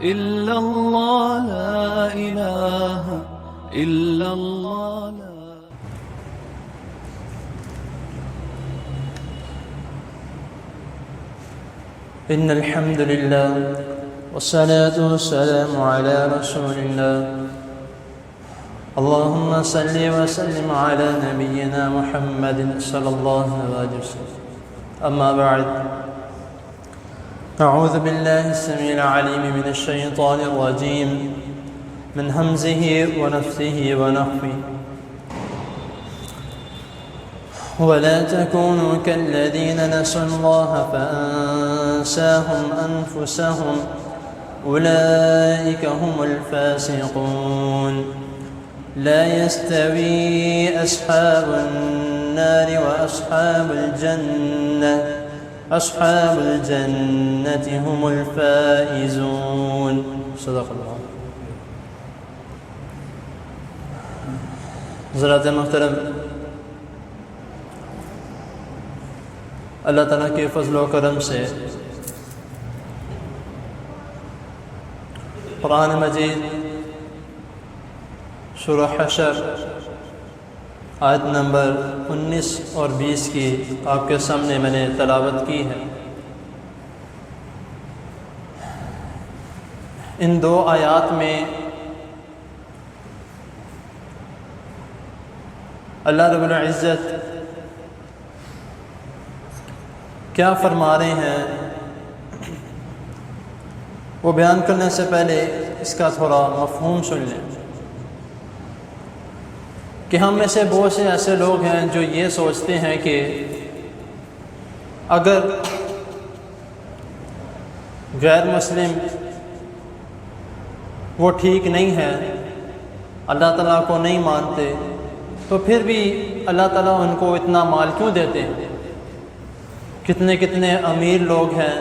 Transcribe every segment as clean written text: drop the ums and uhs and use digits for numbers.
إلا الله لا إله إلا الله لا. إن الحمد لله والصلاة والسلام على رسول الله. اللهم صل وسلم على نبينا محمد صلى الله عليه وسلم. أما بعد، أعوذ بالله السميع العليم من الشيطان الرجيم من همزه ونفثه ونفثه. ولا تكونوا كالذين نسوا الله فأنساهم أنفسهم أولئك هم الفاسقون. لا يستوي أصحاب النار وأصحاب الجنة أصحاب الجنة هم الفائزون. صدق اللہ. حضرات محترم، اللہ تعالیٰ کے فضل و کرم سے قرآن مجید سورہ حشر آیت نمبر 19 اور 20 کی آپ کے سامنے میں نے تلاوت کی ہے. ان دو آیات میں اللہ رب العزت کیا فرما رہے ہیں وہ بیان کرنے سے پہلے اس کا تھوڑا مفہوم سن لیں کہ ہم میں سے بہت سے ایسے لوگ ہیں جو یہ سوچتے ہیں کہ اگر غیر مسلم وہ ٹھیک نہیں ہے، اللہ تعالیٰ کو نہیں مانتے، تو پھر بھی اللہ تعالیٰ ان کو اتنا مال کیوں دیتے ہیں؟ کتنے کتنے امیر لوگ ہیں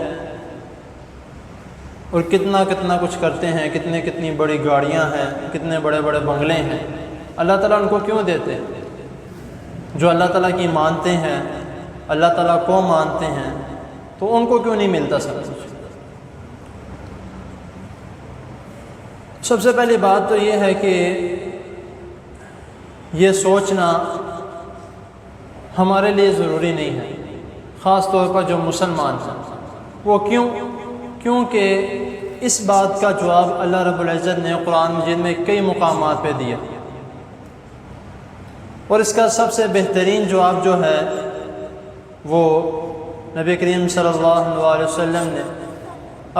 اور کتنا کتنا کچھ کرتے ہیں، کتنی بڑی گاڑیاں ہیں، کتنے بڑے بڑے بنگلے ہیں، اللہ تعالیٰ ان کو کیوں دیتے ہیں؟ جو اللہ تعالیٰ کی مانتے ہیں، اللہ تعالیٰ کو مانتے ہیں، تو ان کو کیوں نہیں ملتا سب کچھ؟ سب سے پہلی بات تو یہ ہے کہ یہ سوچنا ہمارے لیے ضروری نہیں ہے، خاص طور پر جو مسلمان ہیں. وہ کیونکہ اس بات کا جواب اللہ رب العزت نے قرآن مجید میں کئی مقامات پہ دیا، اور اس کا سب سے بہترین جواب جو ہے وہ نبی کریم صلی اللہ علیہ وسلم نے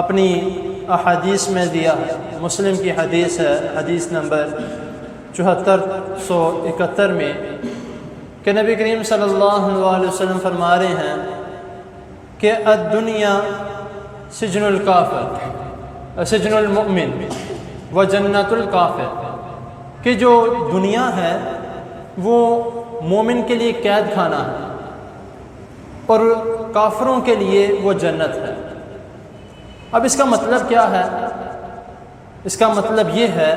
اپنی احادیث میں دیا ہے. مسلم کی حدیث ہے، حدیث نمبر 7471 میں، کہ نبی کریم صلی اللہ علیہ وسلم فرما رہے ہیں کہ الدنیا سجن الکافر سجن المؤمن و جنت الکافر، کہ جو دنیا ہے وہ مومن کے لیے قید خانہ ہے اور کافروں کے لیے وہ جنت ہے. اب اس کا مطلب کیا ہے؟ اس کا مطلب یہ ہے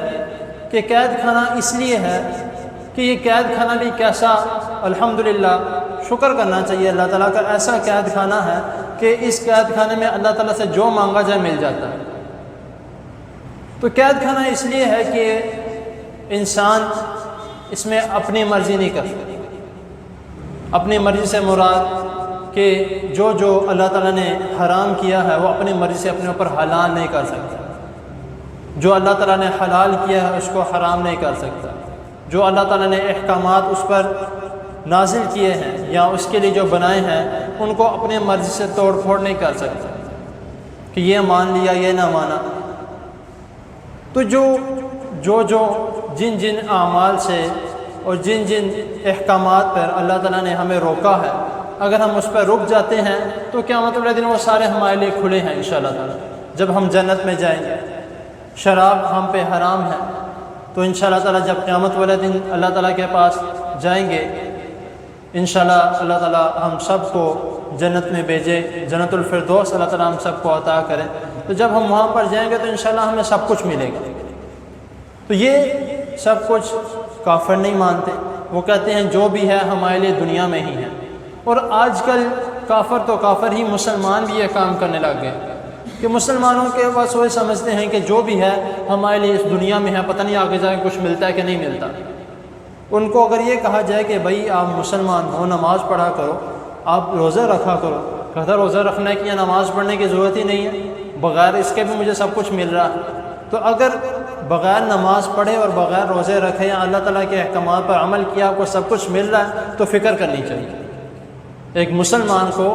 کہ قید خانہ اس لیے ہے کہ یہ قید خانہ بھی کیسا، الحمدللہ شکر کرنا چاہیے اللہ تعالیٰ کا، ایسا قید خانہ ہے کہ اس قید خانے میں اللہ تعالیٰ سے جو مانگا جائے مل جاتا ہے. تو قید خانہ اس لیے ہے کہ انسان اس میں اپنی مرضی نہیں کر سکتا. اپنی مرضی سے مراد کہ جو اللہ تعالیٰ نے حرام کیا ہے وہ اپنی مرضی سے اپنے اوپر حلال نہیں کر سکتا. جو اللہ تعالیٰ نے حلال کیا ہے اس کو حرام نہیں کر سکتا. جو اللہ تعالیٰ نے احکامات اس پر نازل کیے ہیں یا اس کے لیے جو بنائے ہیں ان کو اپنے مرضی سے توڑ پھوڑ نہیں کر سکتا کہ یہ مان لیا یہ نہ مانا. تو جن اعمال سے اور جن احکامات پر اللہ تعالیٰ نے ہمیں روکا ہے، اگر ہم اس پر رک جاتے ہیں تو قیامت والے دن وہ سارے ہمارے لیے کھلے ہیں انشاءاللہ تعالیٰ. جب ہم جنت میں جائیں گے، شراب ہم پہ حرام ہے، تو انشاءاللہ تعالیٰ جب قیامت والے دن اللہ تعالیٰ کے پاس جائیں گے، انشاءاللہ اللہ تعالیٰ ہم سب کو جنت میں بھیجے، جنت الفردوس اللہ تعالیٰ ہم سب کو عطا کرے. تو جب ہم وہاں پر جائیں گے تو انشاءاللہ ہمیں سب کچھ ملے گا. تو یہ سب کچھ کافر نہیں مانتے، وہ کہتے ہیں جو بھی ہے ہمارے لیے دنیا میں ہی ہے. اور آج کل کافر تو کافر ہی، مسلمان بھی یہ کام کرنے لگ گئے کہ مسلمانوں کے بس وہ سمجھتے ہیں کہ جو بھی ہے ہمارے لیے اس دنیا میں ہے، پتہ نہیں آگے جا کے کچھ ملتا ہے کہ نہیں ملتا۔ ان کو اگر یہ کہا جائے کہ بھائی آپ مسلمان ہو، نماز پڑھا کرو، آپ روزہ رکھا کرو، کہتا روزہ رکھنے کی یا نماز پڑھنے کی ضرورت ہی نہیں ہے، بغیر اس کے بھی مجھے سب کچھ مل رہا ہے۔ تو اگر بغیر نماز پڑھے اور بغیر روزے رکھے یا اللہ تعالیٰ کے احکامات پر عمل کیا آپ کو سب کچھ مل رہا ہے تو فکر کرنی چاہیے۔ ایک مسلمان کو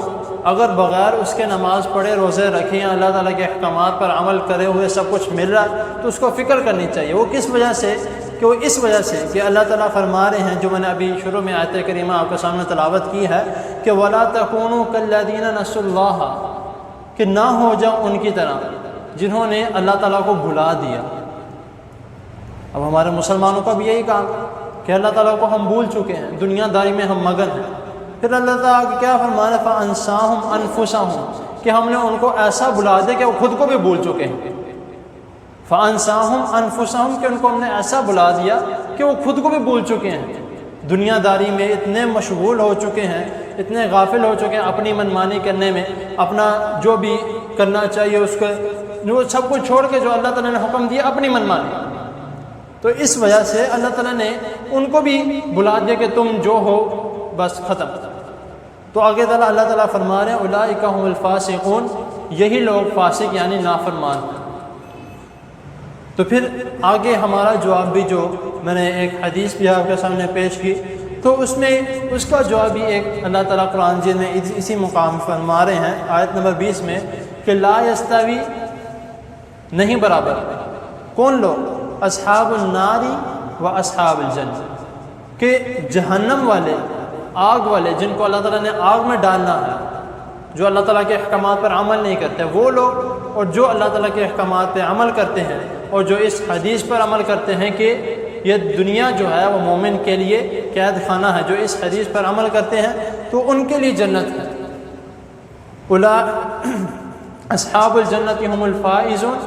اگر بغیر اس کے نماز پڑھے، روزے رکھے یا اللہ تعالیٰ کے احکامات پر عمل کرے ہوئے سب کچھ مل رہا ہے تو اس کو فکر کرنی چاہیے۔ وہ کس وجہ سے؟ کہ وہ اس وجہ سے کہ اللہ تعالیٰ فرما رہے ہیں، جو میں نے ابھی شروع میں آیت کریمہ آپ کے سامنے تلاوت کی ہے کہ وَلَا تَكُونُوا كَالَّذِينَ نَسُوا اللَّهَ، کہ نہ ہو جاؤ ان کی طرح جنہوں نے اللہ تعالیٰ کو بھلا دیا۔ اب ہمارے مسلمانوں کا بھی یہی کام کہ اللہ تعالیٰ کو ہم بھول چکے ہیں، دنیا داری میں ہم مگن ہیں۔ پھر اللہ تعالیٰ کیا فرمانا فَأَنسَاهُمْ أَنفُسَهُمْ، کہ ہم نے ان کو ایسا بھلا دیا کہ وہ خود کو بھی بھول چکے ہیں۔ فَأَنسَاهُمْ أَنفُسَهُمْ، کہ ان کو ہم نے ایسا بھلا دیا کہ وہ خود کو بھی بھول چکے ہیں۔ دنیا داری میں اتنے مشغول ہو چکے ہیں، اتنے غافل ہو چکے ہیں اپنی منمانی کرنے میں، اپنا جو بھی کرنا چاہیے اس کو وہ سب کچھ چھوڑ کے جو اللہ تعالیٰ نے حکم دیا اپنی منمانی۔ تو اس وجہ سے اللہ تعالیٰ نے ان کو بھی بلا دیا کہ تم جو ہو بس ختم۔ تو آگے اللہ تعالیٰ فرما رہے ہیں اولئک هم الفاسقون، یہی لوگ فاسق یعنی نافرمان۔ تو پھر آگے ہمارا جواب بھی، جو میں نے ایک حدیث بھی آپ کے سامنے پیش کی، تو اس میں اس کا جواب بھی ایک اللہ تعالیٰ قرآن جی میں اسی مقام فرما رہے ہیں آیت نمبر 20 میں کہ لا یستوی، نہیں برابر، کون لوگ؟ اصحاب النار و اصحاب الجنہ، کہ جہنم والے، آگ والے، جن کو اللہ تعالیٰ نے آگ میں ڈالنا ہے، جو اللہ تعالیٰ کے احکامات پر عمل نہیں کرتے، وہ لوگ، اور جو اللہ تعالیٰ کے احکامات پہ عمل کرتے ہیں اور جو اس حدیث پر عمل کرتے ہیں کہ یہ دنیا جو ہے وہ مومن کے لیے قید خانہ ہے، جو اس حدیث پر عمل کرتے ہیں تو ان کے لیے جنت ہے۔ اصحاب الجنت هم الفائزون،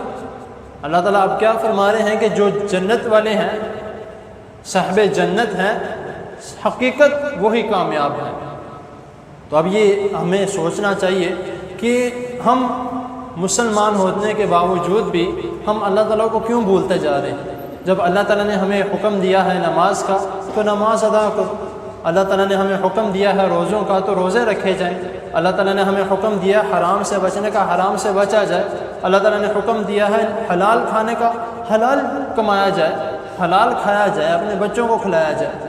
اللہ تعالیٰ اب کیا فرما رہے ہیں کہ جو جنت والے ہیں، صاحب جنت ہیں، حقیقت وہی کامیاب ہیں۔ تو اب یہ ہمیں سوچنا چاہیے کہ ہم مسلمان ہونے کے باوجود بھی ہم اللہ تعالیٰ کو کیوں بھولتے جا رہے ہیں؟ جب اللہ تعالیٰ نے ہمیں حکم دیا ہے نماز کا تو نماز ادا کرو، اللہ تعالیٰ نے ہمیں حکم دیا ہے روزوں کا تو روزے رکھے جائیں، اللہ تعالیٰ نے ہمیں حکم دیا حرام سے بچنے کا، حرام سے بچا جائے، اللہ تعالیٰ نے حکم دیا ہے حلال کھانے کا، حلال کمایا جائے، حلال کھایا جائے، اپنے بچوں کو کھلایا جائے۔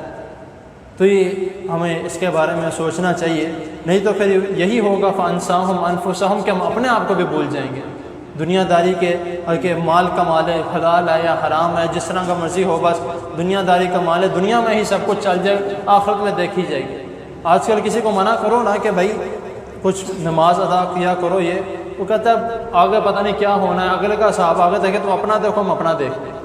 تو یہ ہمیں اس کے بارے میں سوچنا چاہیے، نہیں تو پھر یہی ہوگا فَأَنسَاهُمْ أَنفُسَهُمْ، کہ ہم اپنے آپ کو بھی بھول جائیں گے دنیا داری کے، اور کہ مال کما لے، حلال ہے یا حرام ہے، جس طرح کا مرضی ہو، بس دنیا داری کما لے، دنیا میں ہی سب کچھ چل جائے، آخرت میں دیکھی جائے گی۔ آج کل کسی کو منع کرو نا کہ بھائی کچھ نماز ادا کیا کرو، یہ وہ کہتا ہے آگے پتہ نہیں کیا ہونا ہے، اگلے کا صاحب آگے دیکھے تم اپنا دیکھو ہم اپنا دیکھیں۔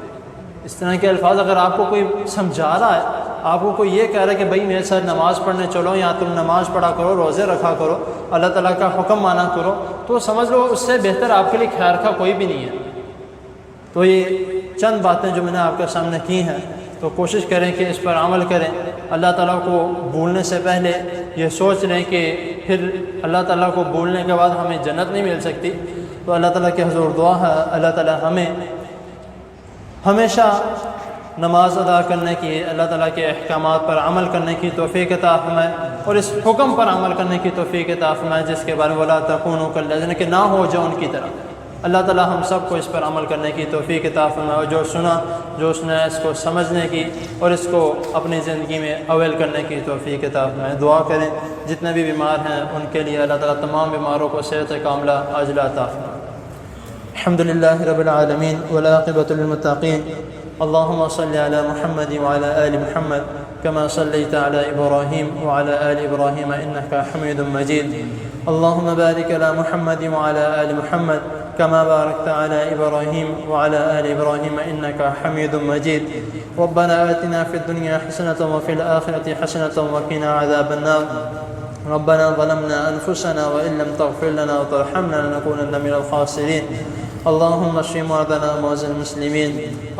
اس طرح کے الفاظ اگر آپ کو کوئی سمجھا رہا ہے، آپ کو کوئی یہ کہہ رہا ہے کہ بھائی میرے ساتھ نماز پڑھنے چلو، یا تم نماز پڑھا کرو، روزے رکھا کرو، اللہ تعالیٰ کا حکم مانا کرو، تو سمجھ لو اس سے بہتر آپ کے لیے خیر کا کوئی بھی نہیں ہے۔ تو یہ چند باتیں جو میں نے آپ کے سامنے کی ہیں، تو کوشش کریں کہ اس پر عمل کریں۔ اللہ تعالیٰ کو بھولنے سے پہلے یہ سوچ لیں کہ پھر اللہ تعالیٰ کو بھولنے کے بعد ہمیں جنت نہیں مل سکتی۔ تو اللہ تعالیٰ کے حضور دعا ہے اللہ تعالیٰ ہمیں ہمیشہ نماز ادا کرنے کی، اللہ تعالیٰ کے احکامات پر عمل کرنے کی توفیق عطا فرمائے، اور اس حکم پر عمل کرنے کی توفیق عطا فرمائے جس کے بارے میں وَلَا تَكُونُوا كَالَّذِينَ، کہ نہ ہو جاؤ ان کی طرح۔ اللہ تعالیٰ ہم سب کو اس پر عمل کرنے کی توفیق عطا فرمائے، اور جو سنا جو اس نے اس کو سمجھنے کی اور اس کو اپنی زندگی میں اویل کرنے کی توفیق عطا فرمائے۔ دعا کریں جتنے بھی بیمار ہیں ان کے لیے اللہ تعالیٰ تمام بیماروں کو صحت کاملہ عاجلہ عطا فرمائے۔ الحمد للہ رب العالمین والعاقبۃ للمتقین، اللهم صل على محمد وعلى آل محمد كما صليت على إبراهيم وعلى آل إبراهيم إنك حميد مجيد، اللهم بارك على محمد وعلى آل محمد كما باركت على إبراهيم وعلى آل إبراهيم إنك حميد مجيد، ربنا آتنا في الدنيا حسنة وفي الآخرة حسنة وقنا عذاب النار، ربنا ظلمنا أنفسنا وإن لم تغفر لنا وترحمنا لنكونن من الخاسرين، اللهم اشف مرضنا ومرضى المسلمين،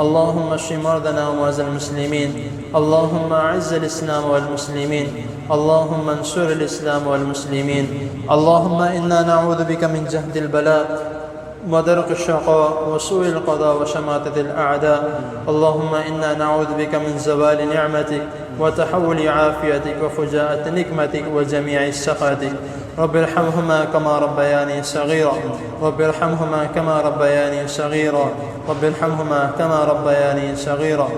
اللهم اشف مرضنا ومرضى المسلمين، اللهم اعز الاسلام والمسلمين، اللهم انصر الاسلام والمسلمين، اللهم انا نعوذ بك من جهد البلاء ودرك الشقاء وسوء القضاء وشماتة الأعداء. اللهم إنا نعوذ بك من زوال نعمتك وتحول عافيتك وفجاءة نكمتك وجميع سخطك. رب ارحمهما كما ربياني صغيرا، رب ارحمهما كما ربياني صغيرا، رب ارحمهما كما ربياني صغيرا.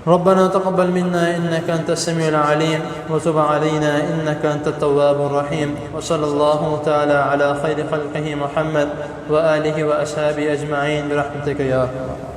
ربنا تقبل منا إنك أنت السميع العليم وتب علينا إنك أنت التواب الرحيم. وصلى الله تعالى على خير خلقه محمد وآله وأصحابه أجمعين برحمتك يا أرحم.